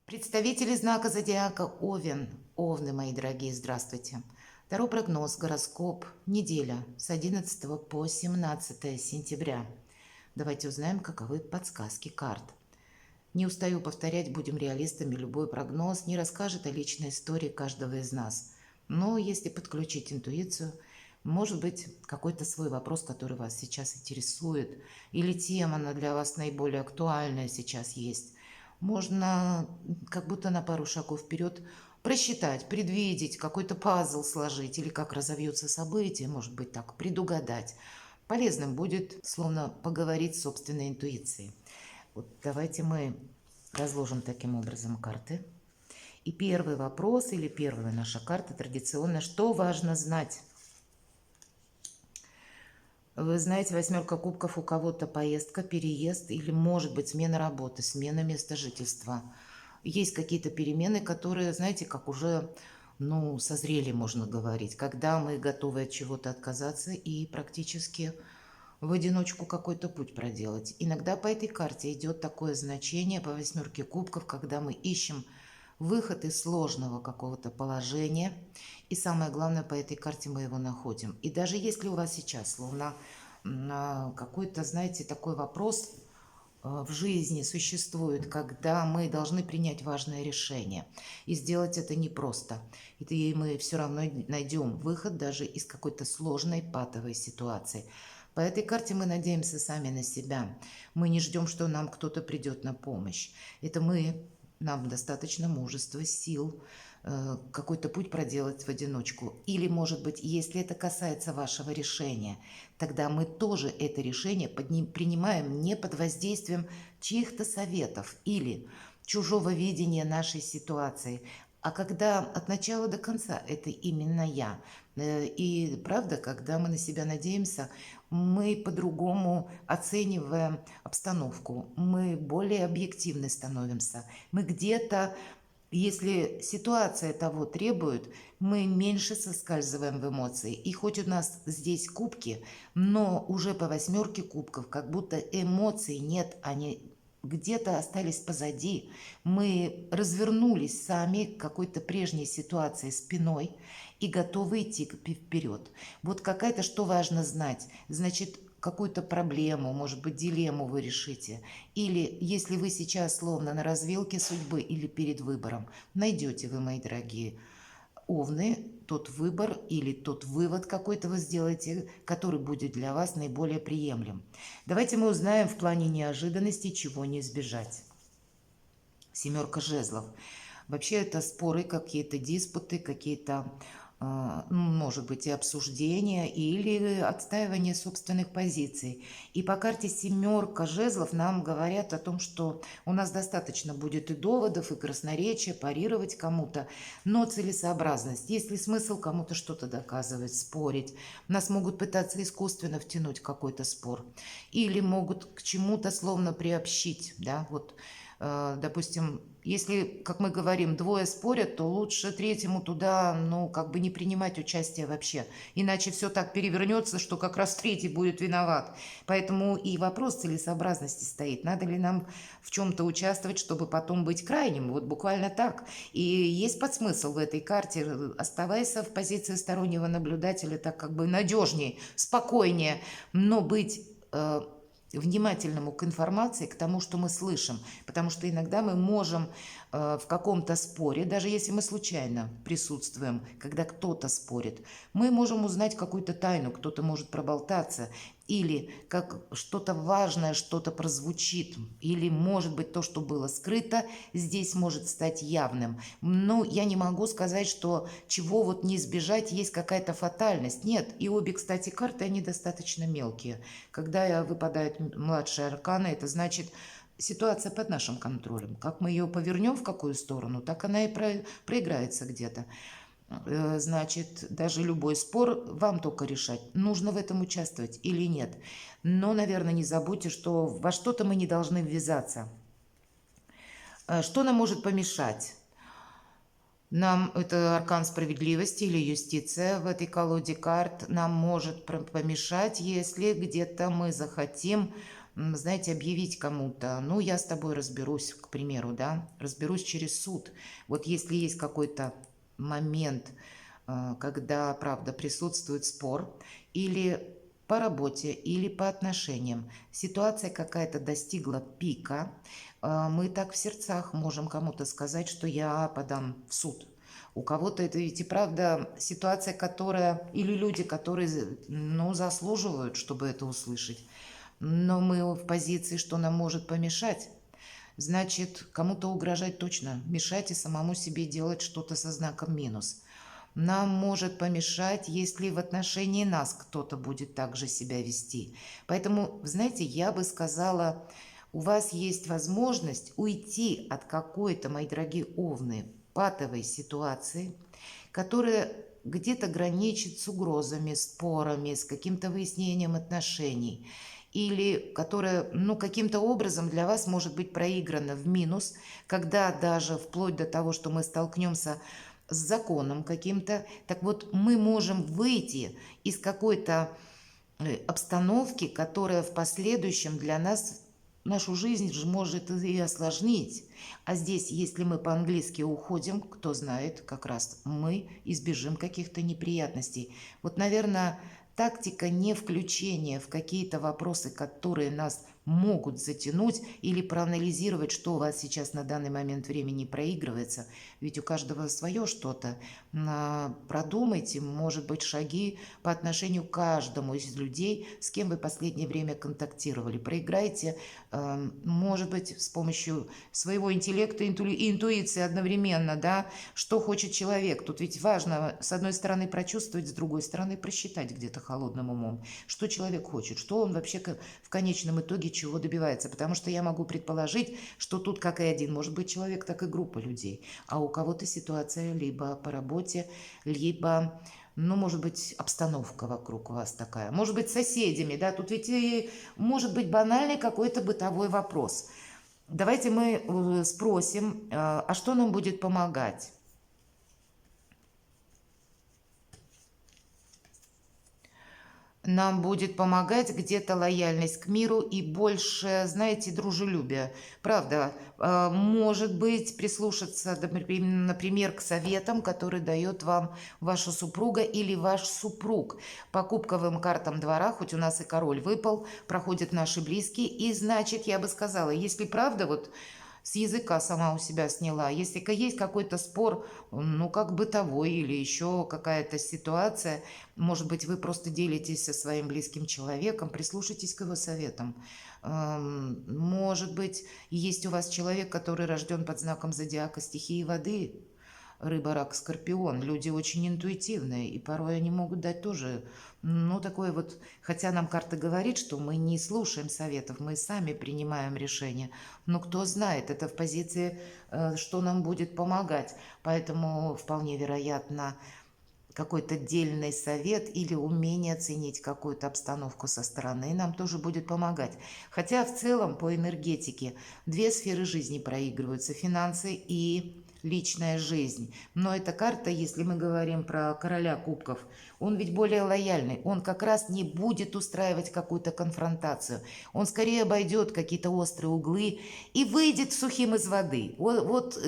Представители знака зодиака Овен. Овны, мои дорогие, здравствуйте. Второй прогноз, гороскоп, неделя с 11 по 17 сентября. Давайте узнаем, каковы подсказки карт. Не устаю повторять, будем реалистами, любой прогноз не расскажет о личной истории каждого из нас. Но если подключить интуицию, может быть, какой-то свой вопрос, который вас сейчас интересует, или тема для вас наиболее актуальная сейчас есть, можно как будто на пару шагов вперед просчитать, предвидеть, какой-то пазл сложить, или как разовьются события, может быть, так, предугадать. Полезным будет, словно поговорить с собственной интуицией. Вот давайте мы разложим таким образом карты. И первый вопрос, или первая наша карта традиционная, что важно знать? Вы знаете, восьмерка кубков, у кого-то поездка, переезд или, может быть, смена работы, смена места жительства. Есть какие-то перемены, которые, знаете, как уже, созрели, можно говорить, когда мы готовы от чего-то отказаться и практически в одиночку какой-то путь проделать. Иногда по этой карте идет такое значение по восьмерке кубков, когда мы ищем выход из сложного какого-то положения. И самое главное, по этой карте мы его находим. И даже если у вас сейчас словно какой-то, знаете, такой вопрос в жизни существует, когда мы должны принять важное решение. И сделать это непросто. И мы все равно найдем выход даже из какой-то сложной патовой ситуации. По этой карте мы надеемся сами на себя. Мы не ждем, что нам кто-то придет на помощь. Это нам достаточно мужества, сил, какой-то путь проделать в одиночку. Или, может быть, если это касается вашего решения, тогда мы тоже это решение принимаем не под воздействием чьих-то советов или чужого видения нашей ситуации, а когда от начала до конца это именно я. И правда, когда мы на себя надеемся, мы по-другому оцениваем обстановку, мы более объективны становимся. Мы где-то, если ситуация того требует, мы меньше соскальзываем в эмоции. И хоть у нас здесь кубки, но уже по восьмерке кубков, как будто эмоций нет, они где-то остались позади. Мы развернулись сами к какой-то прежней ситуации спиной и готовы идти вперед. Вот какая-то, что важно знать, значит, какую-то проблему, может быть, дилемму вы решите. Или если вы сейчас словно на развилке судьбы или перед выбором, найдете вы, мои дорогие Овны, тот выбор или тот вывод какой-то вы сделаете, который будет для вас наиболее приемлем. Давайте мы узнаем в плане неожиданностей, чего не избежать. Семерка жезлов. Вообще это споры, какие-то диспуты, какие-то, может быть, и обсуждения или отстаивание собственных позиций. И по карте семерка жезлов нам говорят о том, что у нас достаточно будет и доводов, и красноречия, парировать кому-то, но целесообразность. Есть ли смысл кому-то что-то доказывать, спорить? Нас могут пытаться искусственно втянуть в какой-то спор. Или могут к чему-то словно приобщить, да, вот. Допустим, если, как мы говорим, двое спорят, то лучше третьему туда, как бы не принимать участие вообще. Иначе все так перевернется, что как раз третий будет виноват. Поэтому и вопрос целесообразности стоит. Надо ли нам в чем-то участвовать, чтобы потом быть крайним? Вот буквально так. И есть подсмысл в этой карте. Оставайся в позиции стороннего наблюдателя, так как бы надежнее, спокойнее, но быть внимательному к информации, к тому, что мы слышим. Потому что иногда мы можем в каком-то споре, даже если мы случайно присутствуем, когда кто-то спорит, мы можем узнать какую-то тайну, кто-то может проболтаться, или как что-то важное, что-то прозвучит, или, может быть, то, что было скрыто, здесь может стать явным. Но я не могу сказать, что чего вот не избежать, есть какая-то фатальность. Нет, и обе, кстати, карты, они достаточно мелкие. Когда выпадают младшие арканы, это значит, ситуация под нашим контролем. Как мы ее повернем в какую сторону, так она и проиграется где-то. Значит, даже любой спор вам только решать, нужно в этом участвовать или нет. Но, наверное, не забудьте, что во что-то мы не должны ввязаться. Что нам может помешать? Нам это аркан справедливости или юстиция в этой колоде карт нам может помешать, если где-то мы захотим знаете, объявить кому-то, ну, я с тобой разберусь, к примеру, да, разберусь через суд. Вот если есть какой-то момент, когда, правда, присутствует спор, или по работе, или по отношениям, ситуация какая-то достигла пика, мы так в сердцах можем кому-то сказать, что я подам в суд. У кого-то это ведь и правда ситуация, которая, или люди, которые, ну, заслуживают, чтобы это услышать. Но мы в позиции, что нам может помешать. Значит, кому-то угрожать точно, мешать и самому себе делать что-то со знаком минус. Нам может помешать, если в отношении нас кто-то будет также себя вести. Поэтому, знаете, я бы сказала, у вас есть возможность уйти от какой-то, мои дорогие овны, патовой ситуации, которая где-то граничит с угрозами, спорами, с каким-то выяснением отношений, или которая, ну, каким-то образом для вас может быть проиграна в минус, когда даже вплоть до того, что мы столкнемся с законом каким-то, так вот мы можем выйти из какой-то обстановки, которая в последующем для нас нашу жизнь же может и осложнить. А здесь, если мы по-английски уходим, кто знает, как раз мы избежим каких-то неприятностей. Вот, наверное, тактика не включения в какие-то вопросы, которые нас могут затянуть, или проанализировать, что у вас сейчас на данный момент времени проигрывается. Ведь у каждого свое что-то. Продумайте, может быть, шаги по отношению к каждому из людей, с кем вы в последнее время контактировали. Проиграйте, может быть, с помощью своего интеллекта и интуиции одновременно, да, что хочет человек. Тут ведь важно, с одной стороны, прочувствовать, с другой стороны, просчитать где-то холодным умом, что человек хочет, что он вообще в конечном итоге чего добивается. Потому что я могу предположить, что тут как и один, может быть, человек, так и группа людей. А у кого-то ситуация либо по работе, либо, ну, может быть, обстановка вокруг вас такая. Может быть, с соседями, да, тут ведь и может быть банальный какой-то бытовой вопрос. Давайте мы спросим, а что нам будет помогать? Нам будет помогать где-то лояльность к миру и больше, знаете, дружелюбия. Правда, может быть, прислушаться, например, к советам, которые дает вам ваша супруга или ваш супруг. По кубковым картам двора, хоть у нас и король выпал, проходят наши близкие. И значит, я бы сказала, если правда, вот с языка сама у себя сняла. Если есть какой-то спор, ну, как бытовой или еще какая-то ситуация, может быть, вы просто делитесь со своим близким человеком, прислушайтесь к его советам. Может быть, есть у вас человек, который рожден под знаком зодиака стихии воды, рыба, рак, скорпион. Люди очень интуитивные, и порой они могут дать тоже, ну, такое вот, хотя нам карта говорит, что мы не слушаем советов, мы сами принимаем решения. Но кто знает, это в позиции, что нам будет помогать. Поэтому вполне вероятно, какой-то дельный совет или умение оценить какую-то обстановку со стороны нам тоже будет помогать. Хотя в целом по энергетике две сферы жизни проигрываются: финансы и личная жизнь. Но эта карта, если мы говорим про короля кубков, он ведь более лояльный. Он как раз не будет устраивать какую-то конфронтацию. Он скорее обойдет какие-то острые углы и выйдет сухим из воды. Вот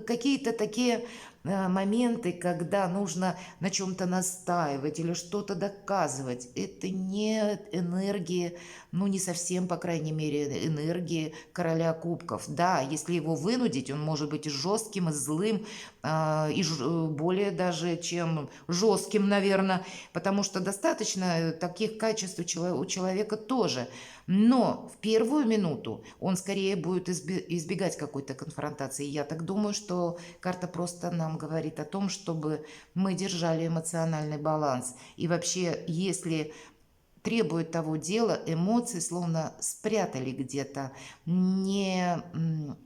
какие-то такие моменты, когда нужно на чем-то настаивать или что-то доказывать. Это не энергии, ну, не совсем, по крайней мере, энергии короля кубков. Да, если его вынудить, он может быть и жестким, и злым, более даже, чем жестким, наверное, потому что достаточно таких качеств у человека тоже. Но в первую минуту он скорее будет избегать какой-то конфронтации. Я так думаю, что карта просто нам говорит о том, чтобы мы держали эмоциональный баланс. И вообще, если требует того дела, эмоции словно спрятали где-то. Они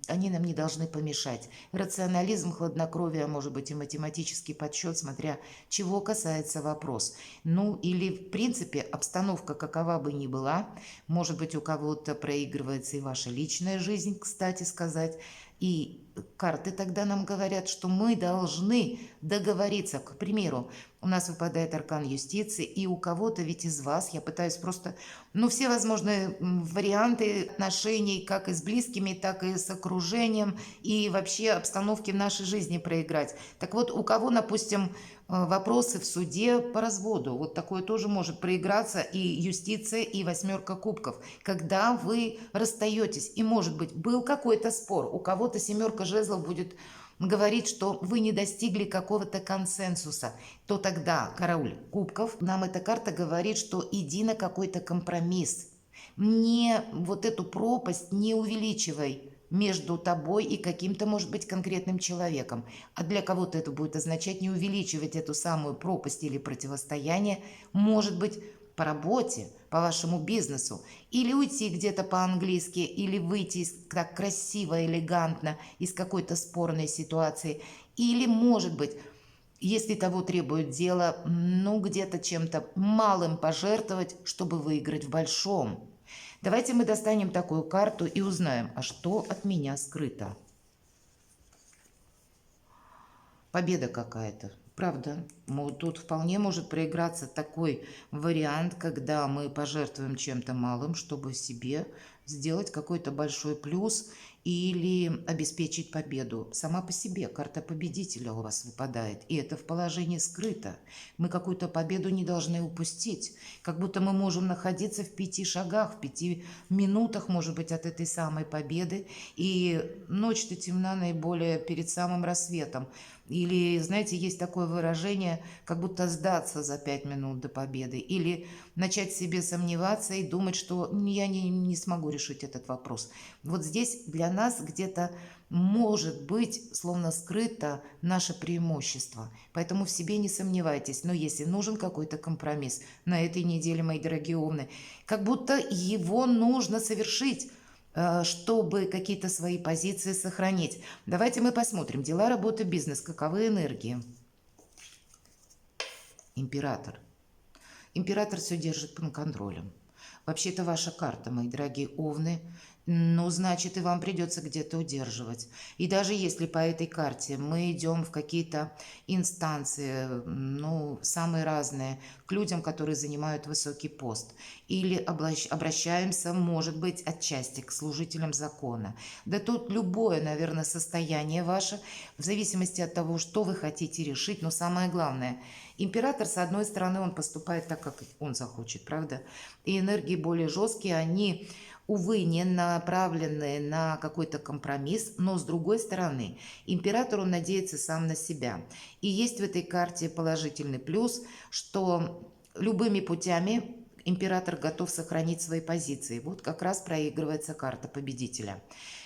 нам не должны помешать. Рационализм, хладнокровие, может быть и математический подсчет, смотря чего касается вопрос. Ну или в принципе обстановка какова бы ни была, может быть у кого-то проигрывается и ваша личная жизнь, кстати сказать, и карты тогда нам говорят, что мы должны договориться. К примеру, у нас выпадает аркан юстиции, и у кого-то ведь из вас, я пытаюсь просто, ну, все возможные варианты отношений, как и с близкими, так и с окружением, и вообще обстановки в нашей жизни проиграть. Так вот, у кого, допустим, вопросы в суде по разводу, вот такое тоже может проиграться, и юстиция, и восьмерка кубков, когда вы расстаетесь, и, может быть, был какой-то спор, у кого-то семерка жезлов будет говорит, что вы не достигли какого-то консенсуса, то тогда король кубков, нам эта карта говорит, что иди на какой-то компромисс. Не вот эту пропасть не увеличивай между тобой и каким-то, может быть, конкретным человеком. А для кого-то это будет означать не увеличивать эту самую пропасть или противостояние, может быть, по работе, по вашему бизнесу, или уйти где-то по-английски, или выйти так красиво, элегантно из какой-то спорной ситуации, или, может быть, если того требует дело, ну, где-то чем-то малым пожертвовать, чтобы выиграть в большом. Давайте мы достанем такую карту и узнаем, а что от меня скрыто. Победа какая-то. Правда, тут вполне может проиграться такой вариант, когда мы пожертвуем чем-то малым, чтобы себе сделать какой-то большой плюс или обеспечить победу. Сама по себе карта победителя у вас выпадает, и это в положении скрыто. Мы какую-то победу не должны упустить, как будто мы можем находиться в 5 шагах, в 5 минутах, может быть, от этой самой победы, и ночь-то темна наиболее перед самым рассветом. Или, знаете, есть такое выражение, как будто сдаться за 5 минут до победы. Или начать в себе сомневаться и думать, что я не смогу решить этот вопрос. Вот здесь для нас где-то может быть словно скрыто наше преимущество. Поэтому в себе не сомневайтесь. Но если нужен какой-то компромисс на этой неделе, мои дорогие умные, как будто его нужно совершить, чтобы какие-то свои позиции сохранить. Давайте мы посмотрим. Дела, работа, бизнес. Каковы энергии? Император. Император все держит под контролем. Вообще, это ваша карта, мои дорогие овны. Ну, значит, и вам придется где-то удерживать. И даже если по этой карте мы идем в какие-то инстанции, ну, самые разные, к людям, которые занимают высокий пост, или обращаемся, может быть, отчасти к служителям закона. Да тут любое, наверное, состояние ваше, в зависимости от того, что вы хотите решить, но самое главное, император, с одной стороны, он поступает так, как он захочет, правда? И энергии более жесткие, они, увы, не направленные на какой-то компромисс, но с другой стороны, император, он надеется сам на себя. И есть в этой карте положительный плюс, что любыми путями император готов сохранить свои позиции. Вот как раз проигрывается карта победителя.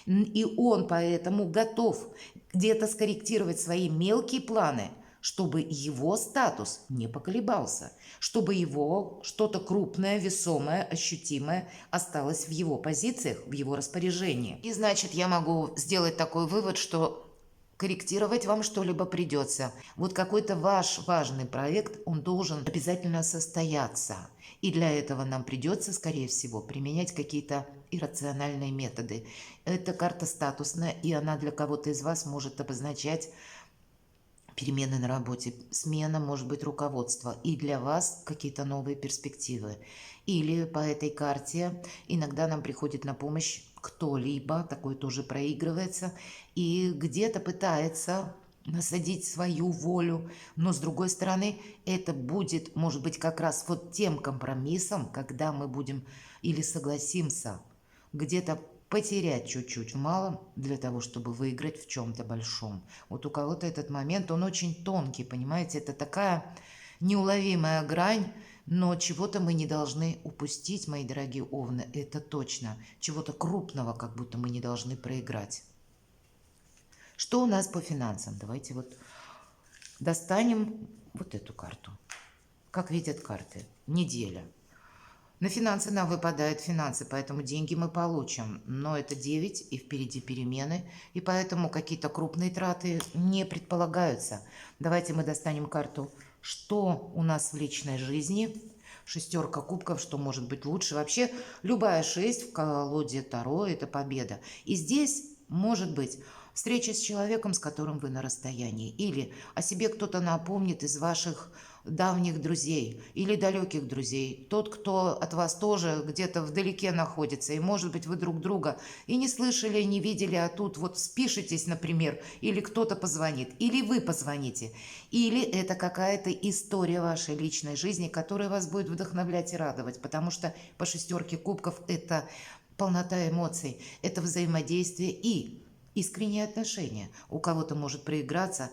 И он поэтому готов где-то скорректировать свои мелкие планы, чтобы его статус не поколебался, чтобы его что-то крупное, весомое, ощутимое осталось в его позициях, в его распоряжении. И значит, я могу сделать такой вывод, что корректировать вам что-либо придется. Вот какой-то ваш важный проект, он должен обязательно состояться. И для этого нам придется, скорее всего, применять какие-то иррациональные методы. Эта карта статусная, и она для кого-то из вас может обозначать перемены на работе, смена, может быть, руководства, и для вас какие-то новые перспективы. Или по этой карте иногда нам приходит на помощь кто-либо, такое тоже проигрывается, и где-то пытается насадить свою волю, но с другой стороны, это будет, может быть, как раз вот тем компромиссом, когда мы будем или согласимся где-то потерять чуть-чуть в малом для того, чтобы выиграть в чем-то большом. Вот у кого-то этот момент, он очень тонкий, понимаете, это такая неуловимая грань, но чего-то мы не должны упустить, мои дорогие овны, это точно. Чего-то крупного, как будто мы не должны проиграть. Что у нас по финансам? Давайте вот достанем вот эту карту. Как видят карты? Неделя. На финансы нам выпадают финансы, поэтому деньги мы получим. Но это 9, и впереди перемены, и поэтому какие-то крупные траты не предполагаются. Давайте мы достанем карту, что у нас в личной жизни. Шестерка кубков, что может быть лучше. Вообще, любая 6 в колоде Таро – это победа. И здесь, может быть, встреча с человеком, с которым вы на расстоянии, или о себе кто-то напомнит из ваших давних друзей или далеких друзей, тот, кто от вас тоже где-то вдалеке находится, и, может быть, вы друг друга и не слышали, не видели, а тут вот спишетесь, например, или кто-то позвонит, или вы позвоните, или это какая-то история вашей личной жизни, которая вас будет вдохновлять и радовать, потому что по шестерке кубков это полнота эмоций, это взаимодействие и искренние отношения. У кого-то может проиграться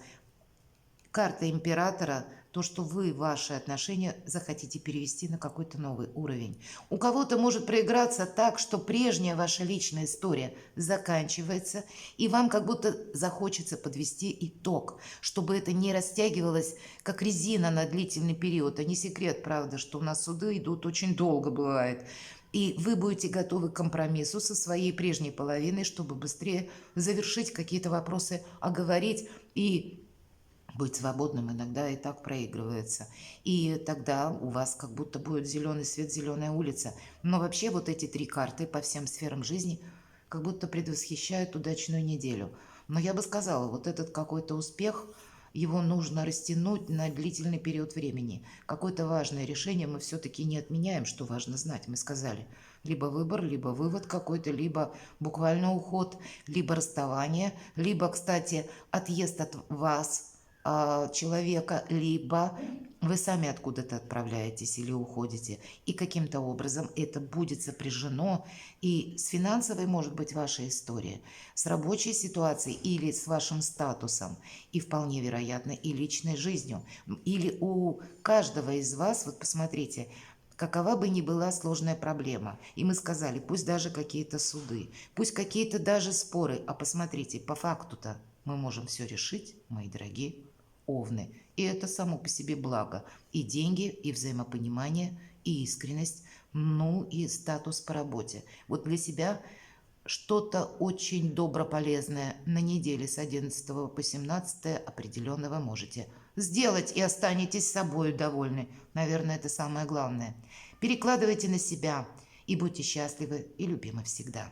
карта императора, то, что вы ваши отношения захотите перевести на какой-то новый уровень. У кого-то может проиграться так, что прежняя ваша личная история заканчивается, и вам как будто захочется подвести итог, чтобы это не растягивалось, как резина на длительный период. А не секрет, правда, что у нас суды идут очень долго, бывает. И вы будете готовы к компромиссу со своей прежней половиной, чтобы быстрее завершить какие-то вопросы, оговорить и быть свободным иногда и так проигрывается. И тогда у вас как будто будет зеленый свет, зеленая улица. Но вообще вот эти три карты по всем сферам жизни как будто предвосхищают удачную неделю. Но я бы сказала, вот этот какой-то успех, его нужно растянуть на длительный период времени. Какое-то важное решение мы все-таки не отменяем, что важно знать, мы сказали. Либо выбор, либо вывод какой-то, либо буквально уход, либо расставание, либо, кстати, отъезд от вас, человека, либо вы сами откуда-то отправляетесь или уходите, и каким-то образом это будет сопряжено и с финансовой, может быть, вашей историей, с рабочей ситуацией или с вашим статусом, и вполне вероятно и личной жизнью. Или у каждого из вас, вот посмотрите, какова бы ни была сложная проблема, и мы сказали, пусть даже какие-то суды, пусть какие-то даже споры, а посмотрите, по факту-то мы можем все решить, мои дорогие овны. И это само по себе благо. И деньги, и взаимопонимание, и искренность, ну и статус по работе. Вот для себя что-то очень доброполезное на неделе с 11 по 17 определенно вы можете сделать и останетесь собой довольны. Наверное, это самое главное. Перекладывайте на себя и будьте счастливы и любимы всегда.